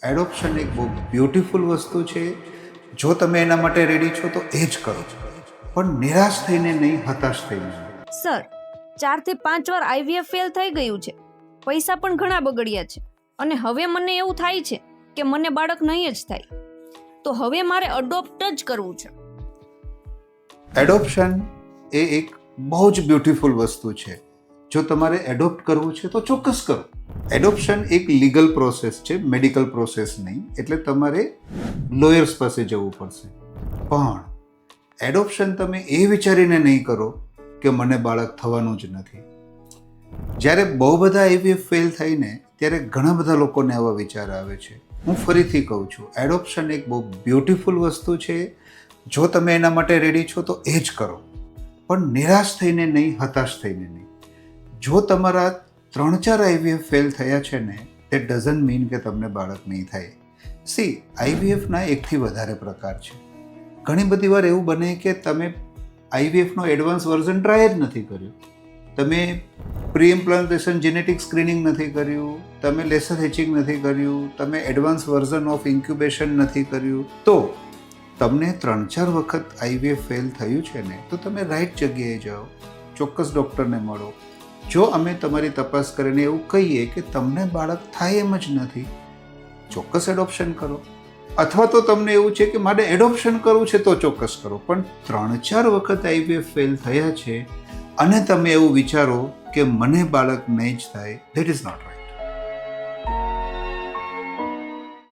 Adoption એક બહુ beautiful વસ્તુ છે. જો તમે એના માટે રેડી છો તો એ જ કરો, પણ નિરાશ થઈને નહીં, હતાશ થઈને નહીં. સર 4 થી 5 વાર આઈવીએફ ફેલ થઈ ગયું છે, પૈસા પણ ઘણા બગડ્યા છે અને હવે મને એવું થાય છે કે મને બાળક નહીં જ થાય, તો હવે મારે અડોપ્ટ જ કરવું છે. એડોપ્શન એ એક બહુ જ બ્યુટીફુલ વસ્તુ છે. જો તમારે એડોપ્ટ કરવું છે તો ચોક્કસ કરો. એડોપ્શન એક લીગલ પ્રોસેસ છે, મેડિકલ પ્રોસેસ નહીં, એટલે તમારે લોયર્સ પાસે જવું પડશે. પણ એડોપ્શન તમે એ વિચારીને નહીં કરો કે મને બાળક થવાનું જ નથી. જ્યારે બહુ બધા આઈવીએફ ફેલ થઈને ત્યારે ઘણા બધા લોકોને આવા વિચાર આવે છે. હું ફરીથી કહું છું, એડોપ્શન એક બહુ બ્યુટીફુલ વસ્તુ છે. જો તમે એના માટે રેડી છો તો એ જ કરો, પણ નિરાશ થઈને નહીં, હતાશ થઈને નહીં. જો તમારા 3-4 આઈવીએફ ફેલ થયા છે ને, તે ડઝન્ટ મીન કે તમને બાળક નહીં થાય. સી, આઈવીએફના એકથી વધારે પ્રકાર છે. ઘણી બધી વાર એવું બને કે તમે આઈવીએફનો એડવાન્સ વર્ઝન ટ્રાય જ નથી કર્યું, તમે પ્રી ઇમ્પ્લાન્ટેશન જેનેટિક સ્ક્રીનિંગ નથી કર્યું, તમે લેસર હેચિંગ નથી કર્યું, તમે એડવાન્સ વર્ઝન ઓફ ઇન્ક્યુબેશન નથી કર્યું, તો તમને 3-4 વખત આઈવીએફ ફેલ થયું છે ને, તો તમે રાઈટ જગ્યાએ જાઓ, ચોક્કસ ડૉક્ટરને મળો. જો અમે તમારી તપાસ કરીને એવું કહીએ કે તમને બાળક થાય એમ જ નથી, ચોક્કસ એડોપ્શન કરો. અથવા તો તમને એવું છે કે મારે એડોપ્શન કરવું છે તો ચોક્કસ કરો. પણ 3-4 વખત આઈવીએફ ફેલ થયા છે અને તમે એવું વિચારો કે મને બાળક નહીં જ થાય, ધેટ ઇઝ નોટ રાઈટ.